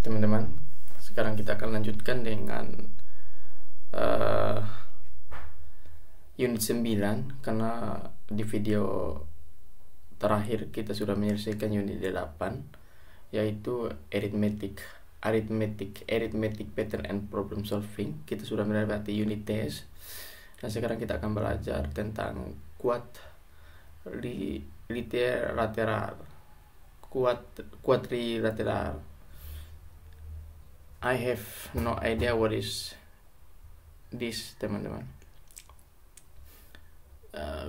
teman-teman. Sekarang kita akan lanjutkan dengan unit 9, karena di video terakhir kita sudah menyelesaikan unit 8, yaitu arithmetic pattern and problem solving. Kita sudah melewati unit test. Dan sekarang kita akan belajar tentang quadrilateral. I have no idea what is this, teman-teman.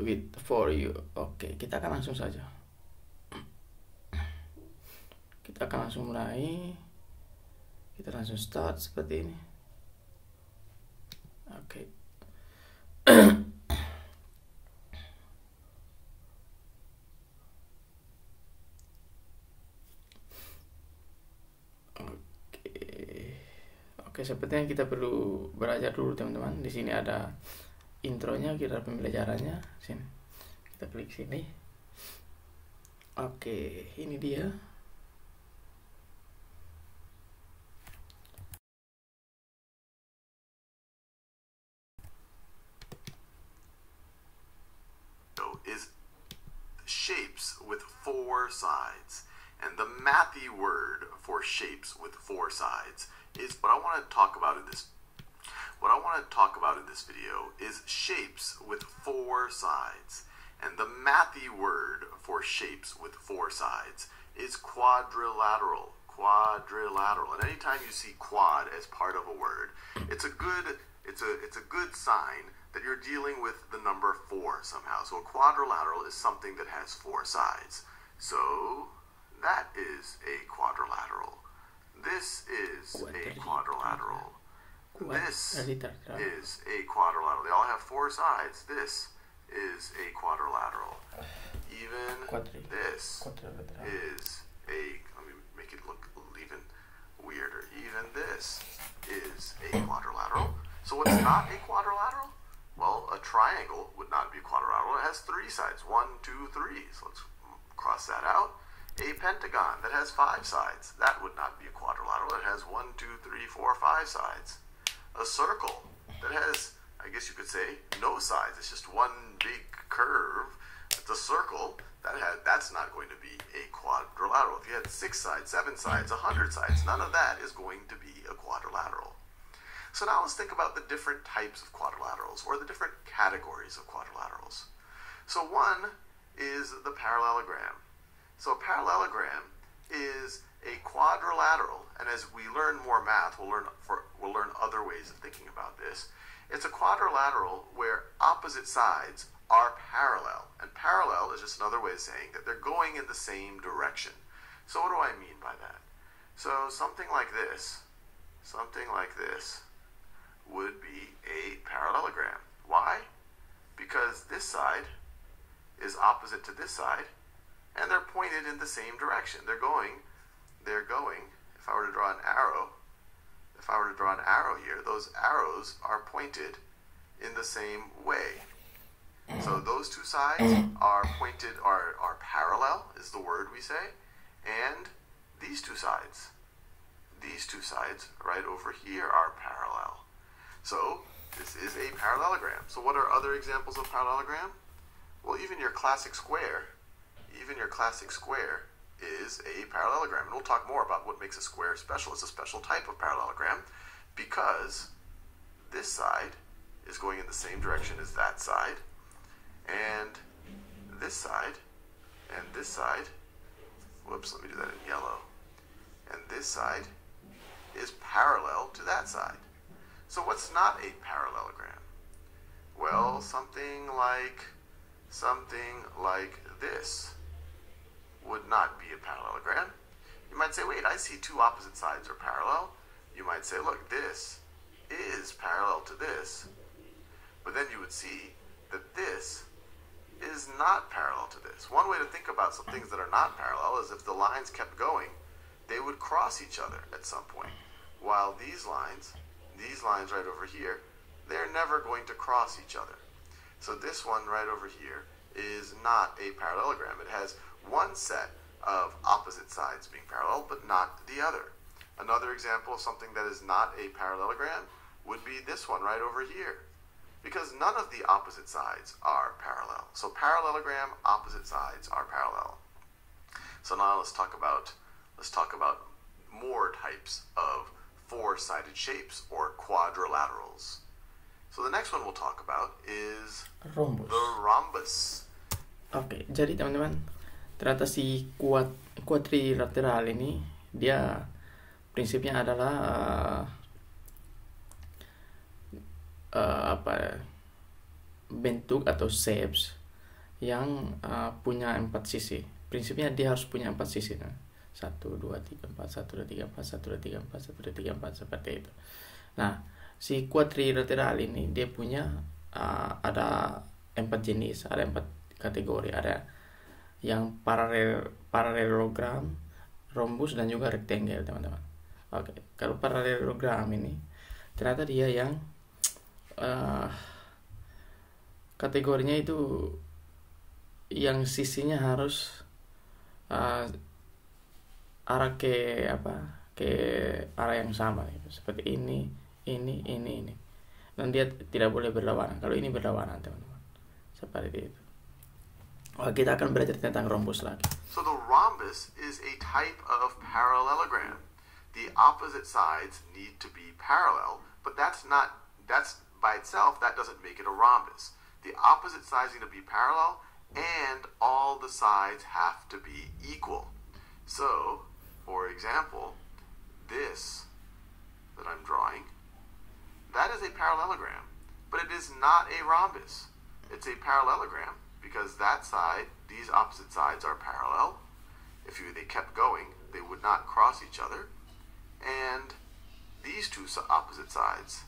With for you. Oke, kita akan langsung saja. Kita akan langsung mulai. Kita langsung start seperti ini. Oke. Oke, sepertinya kita perlu belajar dulu, teman-teman. Di sini ada intronya, kita pembelajarannya. Sini. Kita klik sini. Oke, ini dia. Is shapes with 4 sides, and the mathy word for shapes with 4 sides is what I want to talk about in this video is shapes with 4 sides, and the mathy word for shapes with 4 sides is quadrilateral. And anytime you see quad as part of a word, it's a good sign that you're dealing with the number 4 somehow. So a quadrilateral is something that has 4 sides. So that is a quadrilateral. This is a quadrilateral. This is a quadrilateral. They all have 4 sides. This is a quadrilateral. Even this is a, let me make it look even weirder. Even this is a quadrilateral. So what's not a quadrilateral? Well, a triangle would not be quadrilateral. It has 3 sides. 1, 2, 3. So let's cross that out. A pentagon that has 5 sides. That would not be a quadrilateral. It has 1, 2, 3, 4, 5 sides. A circle that has, I guess you could say, no sides. It's just one big curve. It's a circle. That's not going to be a quadrilateral. If you had 6 sides, 7 sides, 100 sides, none of that is going to be a quadrilateral. So now let's think about the different types of quadrilaterals, or the different categories of quadrilaterals. So one is the parallelogram. So a parallelogram is a quadrilateral, and as we learn more math, we'll learn other ways of thinking about this. It's a quadrilateral where opposite sides are parallel, and parallel is just another way of saying that they're going in the same direction. So what do I mean by that? So something like this would be a parallelogram. Why? Because this side is opposite to this side, and they're pointed in the same direction. They're going, if I were to draw an arrow here, those arrows are pointed in the same way. So those 2 sides are pointed, are parallel, is the word we say, and these two sides right over here are parallel. So this is a parallelogram. So what are other examples of parallelogram? Well, even your classic square is a parallelogram. And we'll talk more about what makes a square special. It's a special type of parallelogram because this side is going in the same direction as that side, and this side, whoops, let me do that in yellow, and this side is parallel to that side. So what's not a parallelogram? Well, something like this would not be a parallelogram. You might say, wait, I see 2 opposite sides are parallel. You might say, look, this is parallel to this. But then you would see that this is not parallel to this. One way to think about some things that are not parallel is if the lines kept going, they would cross each other at some point. While these lines right over here, they're never going to cross each other. So this one right over here is not a parallelogram. It has one set of opposite sides being parallel, but not the other. Another example of something that is not a parallelogram would be this one right over here, because none of the opposite sides are parallel. So parallelogram, opposite sides are parallel. So now let's talk about more types of four-sided shapes or quadrilaterals. So the next one we'll talk about is Rhombus. the rhombus. Oke, jadi teman-teman, ternyata si quadrilateral ini dia prinsipnya adalah bentuk atau shapes yang punya 4 sisi. Prinsipnya dia harus punya 4 sisi. 1, 2, 3, 4, 1, 2, 3, 4, 1, 2, 3, 4, 1, 2, 3, 4, seperti itu. Nah, si quadrilateral ini dia punya ada 4 jenis, ada 4 kategori. Ada yang parallelogram, rhombus, dan juga rectangle, teman-teman. Oke, kalau parallelogram ini ternyata dia yang kategorinya itu yang sisinya harus arah ke arah yang sama, seperti ini, dan dia tidak boleh berlawanan. Kalau ini berlawanan, teman-teman, seperti itu. Kita akan belajar tentang rhombus lagi. So the rhombus is a type of parallelogram. The opposite sides need to be parallel, but that's by itself, that doesn't make it a rhombus. The opposite sides need to be parallel, and all the sides have to be equal. So, for example, this that I'm drawing, that is a parallelogram, but it is not a rhombus. It's a parallelogram because that side, these opposite sides are parallel. If they kept going, they would not cross each other. And these two opposite sides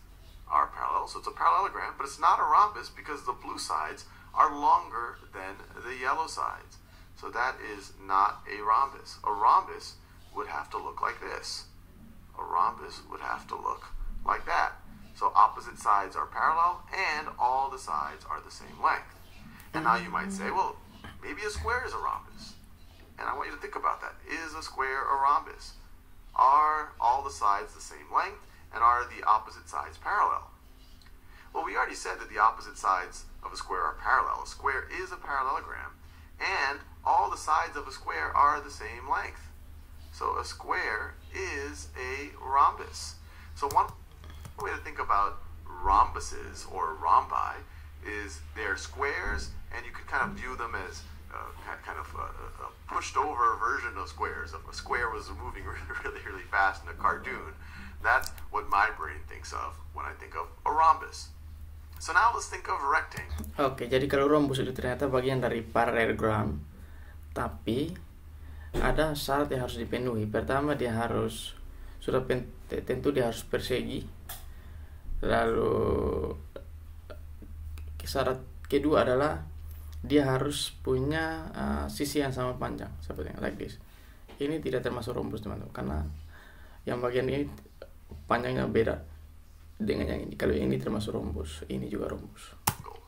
are parallel, so it's a parallelogram, but it's not a rhombus because the blue sides are longer than the yellow sides. So that is not a rhombus. A rhombus would have to look like this. A rhombus would have to look like that. So opposite sides are parallel and all the sides are the same length. And now you might say, well, maybe a square is a rhombus. And I want you to think about that. Is a square a rhombus? Are all the sides the same length, and are the opposite sides parallel? Well, we already said that the opposite sides of a square are parallel. A square is a parallelogram, and all the sides of a square are the same length. So a square is a rhombus. So one way to think about rhombuses or rhombi is they're squares, and you could kind of view them as a pushed over version of squares. If a square was moving really fast in a cartoon, that's what my brain thinks of when I think of a rhombus. So now let's think of a rectangle. Oke, jadi kalau rhombus itu ternyata bagian dari parallelogram, tapi ada syarat yang harus dipenuhi. Pertama, dia harus tentu dia harus persegi. Lalu syarat kedua adalah dia harus punya sisi yang sama panjang, seperti yang like this. Ini tidak termasuk rhombus, teman-teman, karena yang bagian ini panjangnya beda dengan yang ini. Kalau ini termasuk rhombus, ini juga rhombus.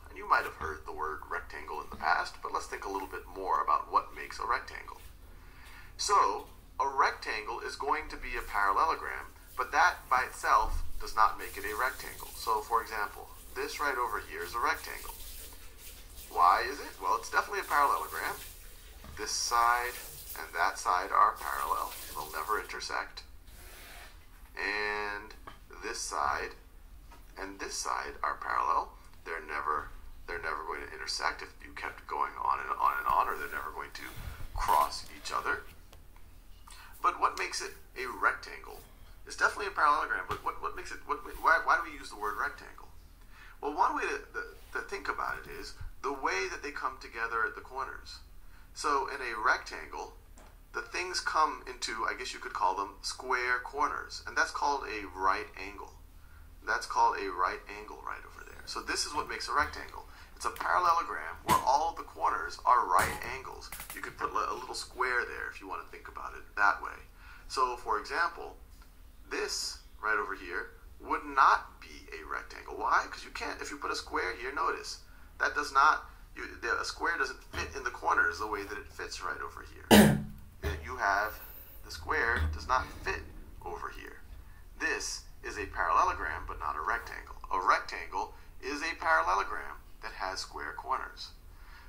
And you might have heard the word rectangle in the past, but let's think a little bit more about what makes a rectangle. So, a rectangle is going to be a parallelogram, but that by itself does not make it a rectangle. So, for example, this right over here is a rectangle. Why is it? Well, it's definitely a parallelogram. This side and that side are parallel. They'll never intersect. And this side and this side are parallel. They're never going to intersect if you kept going on and on and on, or they're never going to cross each other. But what makes it a rectangle? It's definitely a parallelogram, but what makes it, why do we use the word rectangle? Well, one way to think about it is the way that they come together at the corners. So in a rectangle, the things come into, I guess you could call them square corners, and that's called a right angle. That's called a right angle right over there. So this is what makes a rectangle. It's a parallelogram where all of the corners are right angles. You could put a little square there if you want to think about it that way. So for example, this right over here would not be a rectangle. Why? Because you can't, if you put a square here, notice, that does not, a square doesn't fit in the corners the way that it fits right over here. You have, the square does not fit over has square corners.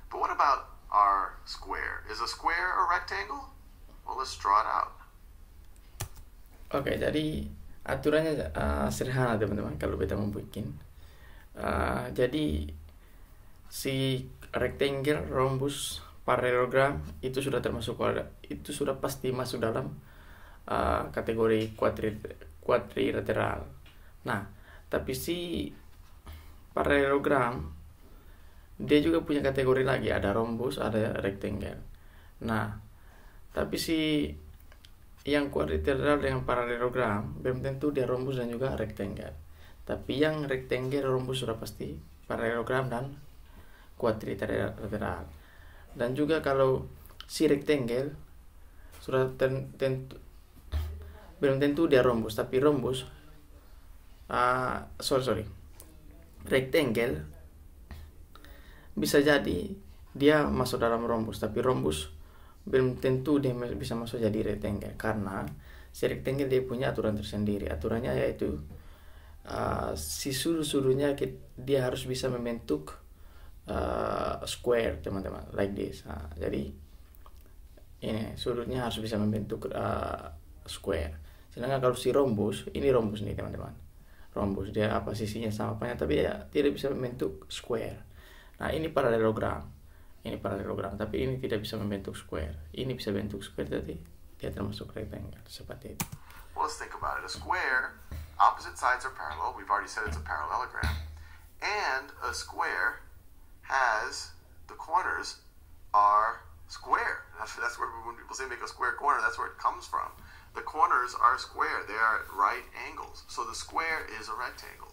But what about our square? Is a square a rectangle? Well, let's draw it out. Oke, jadi aturannya sederhana teman-teman kalau kita mau bikin. Jadi si rectangle, rhombus, parallelogram itu sudah termasuk itu sudah pasti masuk dalam kategori quadrilateral. Nah, tapi si parallelogram dia juga punya kategori lagi, ada rhombus, ada rectangle. Nah, tapi si yang quadrilateral dengan parallelogram belum tentu dia rhombus dan juga rectangle. Tapi yang rectangle, rhombus sudah pasti, parallelogram dan quadrilateral. Dan juga kalau si rectangle sudah belum tentu dia rhombus, tapi rhombus rectangle bisa jadi dia masuk dalam rhombus, tapi rhombus belum tentu dia bisa masuk jadi rectangle, karena si rectangle dia punya aturan tersendiri. Aturannya yaitu si sudut-sudutnya dia harus bisa membentuk square, teman-teman, like this. Jadi ini sudutnya harus bisa membentuk square. Sedangkan kalau si rhombus, ini rhombus nih teman-teman, rhombus dia sisinya sama apanya, tapi dia tidak bisa membentuk square. Nah, ini parallelogram, tapi ini tidak bisa membentuk square. Ini bisa bentuk square, jadi dia termasuk rectangle, seperti itu. Well, let's think about it. A square, opposite sides are parallel. We've already said it's a parallelogram. And a square has the corners are square. That's where when people say make a square corner, that's where it comes from. The corners are square. They are at right angles. So the square is a rectangle.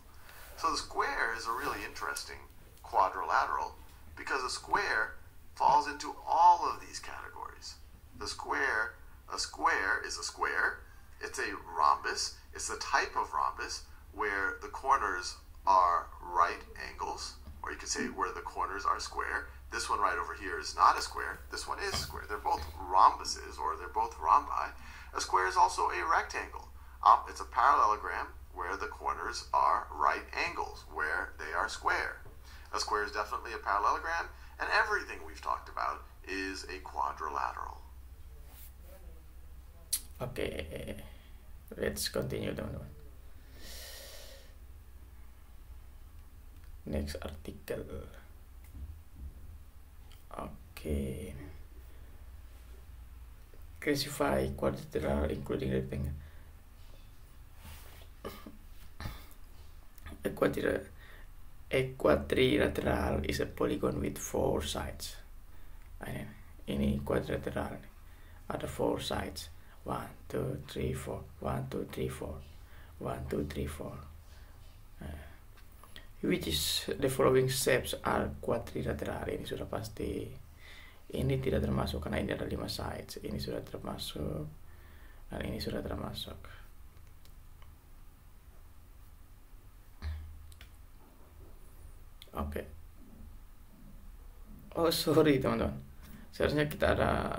So the square is a really interesting quadrilateral because a square falls into all of these categories. A square is a square. It's a rhombus. It's the type of rhombus where the corners are right angles, or you could say where the corners are square. This one right over here is not a square. This one is square. They're both rhombuses, or they're both rhombi. A square is also a rectangle. It's a parallelogram where the corners are right angles, where they are square. A square is definitely a parallelogram, and everything we've talked about is a quadrilateral. Okay, let's continue, teman-teman. Next article. Okay. Classify quadrilateral including rectangle. A quadrilateral is a polygon with 4 sides. Ini quadrilateral, ada 4 sides. 1, 2, 3, 4. 1, 2, 3, 4. 1, 2, 3, 4. Which is the following shapes are quadrilateral. Ini sudah pasti. Ini tidak termasuk karena ini ada 5 sides. Ini sudah termasuk dan ini sudah termasuk. Oke. Oh, sorry teman-teman. Seharusnya kita ada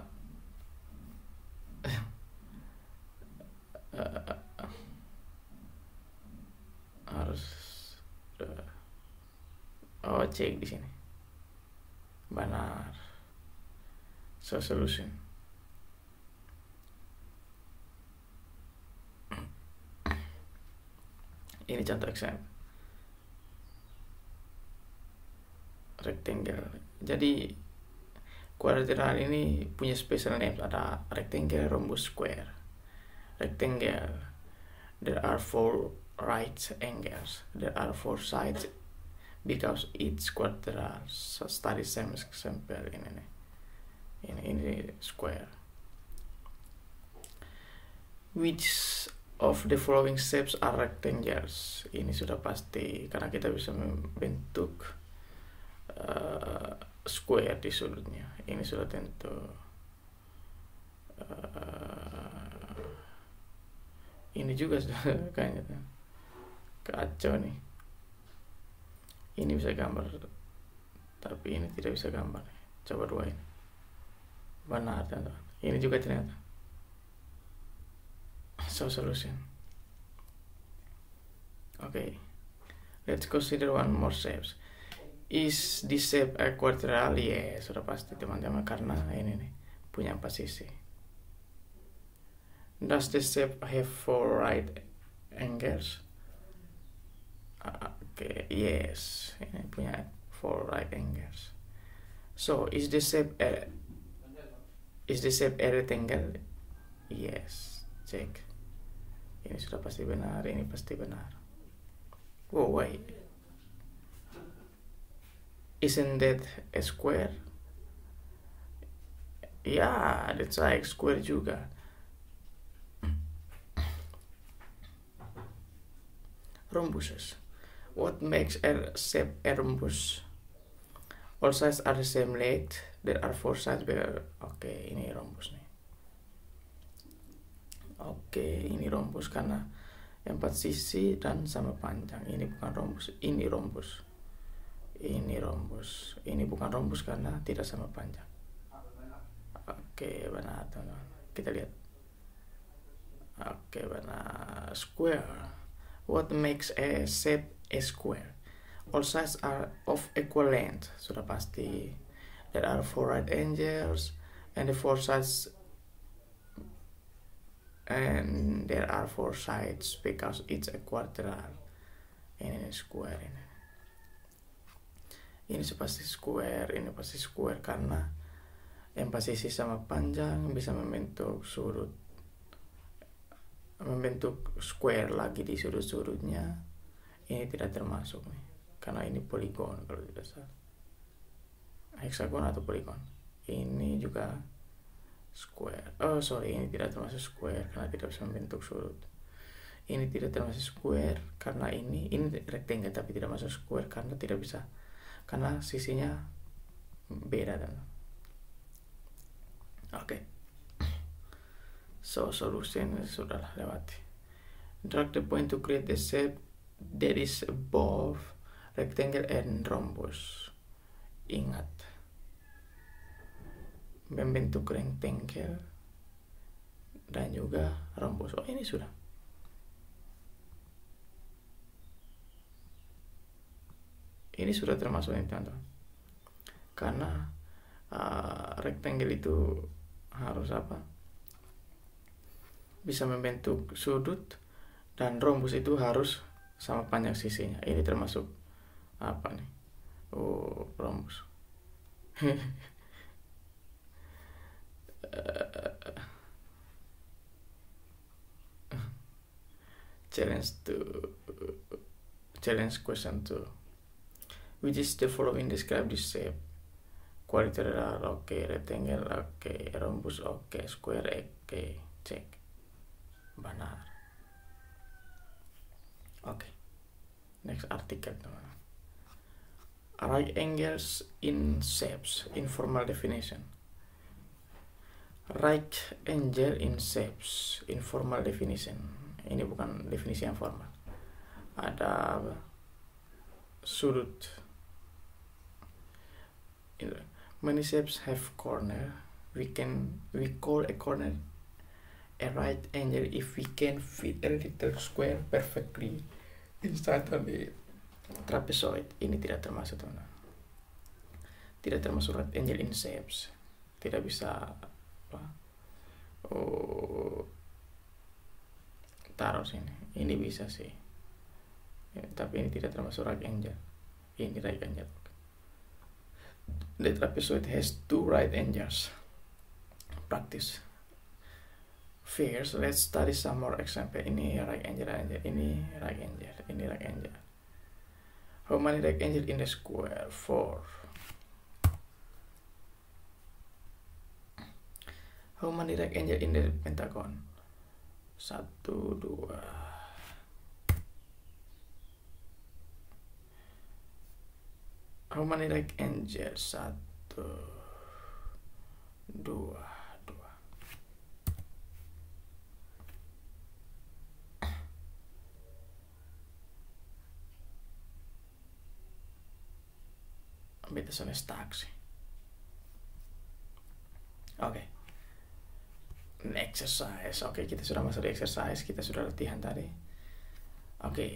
harus cek di sini. Benar. So solution. Ini contoh example. Rectangle. Jadi quadrilateral ini punya special name. Ada rectangle, rhombus, square. Rectangle, there are 4 right angles. There are 4 sides because each quadrilateral study same example ini square. Which of the following shapes are rectangles? Ini sudah pasti karena kita bisa membentuk square di sudutnya. Ini sudah tentu. Ini juga sudah kayaknya kacau nih. Ini bisa gambar, tapi ini tidak bisa gambar. Coba 2 ini. Benar, teman-teman. Ini juga ternyata. So solution. Okay, let's consider one more shapes. Is this shape equilateral? Ya, sudah pasti teman-teman, karena ini nih punya 4 sisi. Does this shape have 4 right angles? Okay, yes, ini punya 4 right angles. So is this shape a rectangle? Yes, check. Ini sudah pasti benar, ini pasti benar. Oh wait, isn't that a square? Ya, that's like square juga. Rhombuses. What makes a shape a rhombus? All sides are the same length. There are 4 sides. Oke, ini rhombus nih. Oke, ini rhombus karena 4 sisi dan sama panjang. Ini bukan rhombus, ini rhombus. Ini rhombus. Ini bukan rhombus karena tidak sama panjang. Oke, benar teman-teman. Kita lihat. Oke, benar. Square. What makes a shape a square? All sides are of equal length. Sudah pasti. There are 4 right angles and the 4 sides, and there are 4 sides because it's a quadrilateral. Ini square ini. Ini pasti square, ini pasti square karena 4 sisi sama panjang bisa membentuk sudut, membentuk square lagi di sudut-sudutnya. Ini tidak termasuk nih karena ini poligon kalau tidak salah, hexagon atau poligon. Ini juga square. Oh sorry, ini tidak termasuk square karena tidak bisa membentuk sudut. Ini tidak termasuk square karena ini rectangle tapi tidak masuk square karena tidak bisa, karena sisinya beda dan oke. So solution sudahlah lewati. Drag the point to create the shape that is above rectangle and rhombus. Ingat, membentuk rectangle dan juga rhombus. Oh ini sudah. Ini sudah termasuk ini teman-teman. Karena rectangle itu harus apa? Bisa membentuk sudut, dan rhombus itu harus sama panjang sisinya. Ini termasuk apa nih? Oh, rhombus. Challenge question 2. Which is the following describe this shape? Quadrilateral, okay. Rectangle, okay. Rhombus, okay. Square, okay. Check. Benar. Okay. Next article teman. Right angles in shapes. Informal definition. Right angle in shapes. Informal definition. Ini bukan definisi yang formal. Ada sudut. Many shapes have corner. We call a corner a right angle if we can fit a little square perfectly inside the trapezoid. Ini tidak termasuk teman. Tidak termasuk right angle in shapes. Tidak bisa apa? Oh, taruh sini. Ini bisa sih. Ya, tapi ini tidak termasuk right angle. Ini right angle. The trapezoid has 2 right angles. Practice. First, let's study some more example. Ini right angle, ini right angle, ini right angle. How many right angle in the square? 4. How many right angle in the pentagon? 1, 2. How many right angles? 1, 2. Beta sono stacks. Oke. Exercise. Oke, kita sudah masuk di exercise. Kita sudah latihan tadi. Oke.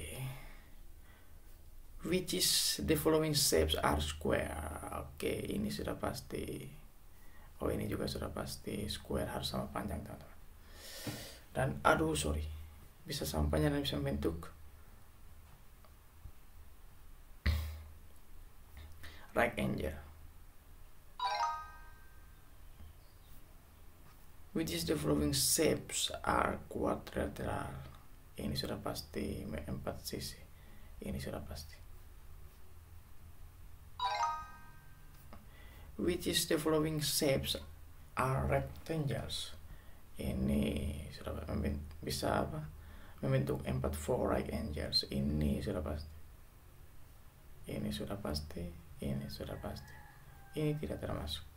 Which is the following shapes are square? Oke, ini sudah pasti. Oh, ini juga sudah pasti. Square harus sama panjang, teman-teman. Dan aduh, sorry, bisa sama panjang dan bisa membentuk right angle. Which is the following shapes are quadrilateral? Ini sudah pasti 4 sisi. Ini sudah pasti. Which is the following shapes are rectangles? Ini sudah bisa apa? Membentuk 4 right angles. Ini sudah pasti. Ini sudah pasti. Ini sudah pasti. Ini tidak termasuk.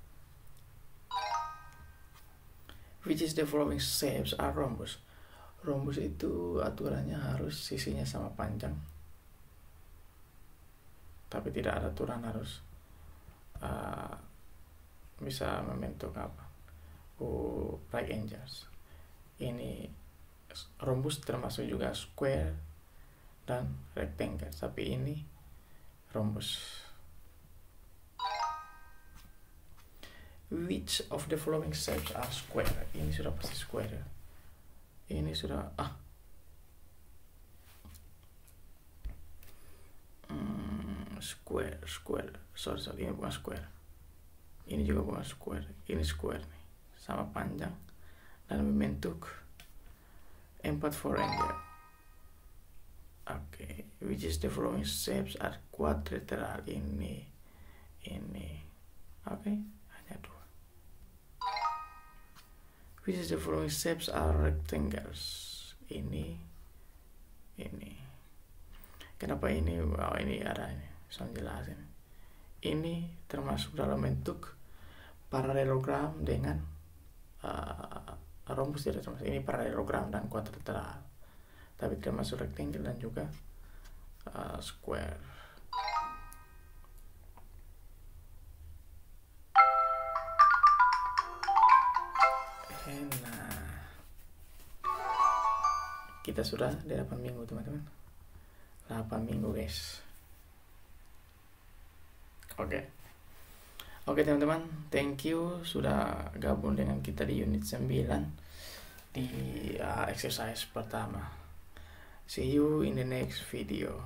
Which is the following shapes are rhombus? Rhombus itu aturannya harus sisinya sama panjang, tapi tidak ada aturan harus bisa membentuk apa? Right angles. Ini rhombus termasuk juga square dan rectangle, tapi ini rhombus. Which of the following shapes are square? Ini sudah pasti square. Ini sudah square. Sorry, ini bukan square. Ini juga bukan square. Ini square nih, sama panjang dan membentuk 4 angle. Oke, which is the following shapes are quadrilateral? Ini. Oke, hanya 2. Which is the following shapes are rectangles? Ini. Kenapa ini? Oh, ini ada ini. Saya jelasin. Ini termasuk dalam bentuk paralelogram dengan rhombus tidak termasuk. Ini paralelogram dan quadrilateral, tapi termasuk rectangle dan juga square. Nah, kita sudah di 8 minggu, teman-teman. 8 minggu, guys. Oke, teman-teman, thank you sudah gabung dengan kita di unit 9 di exercise pertama. See you in the next video.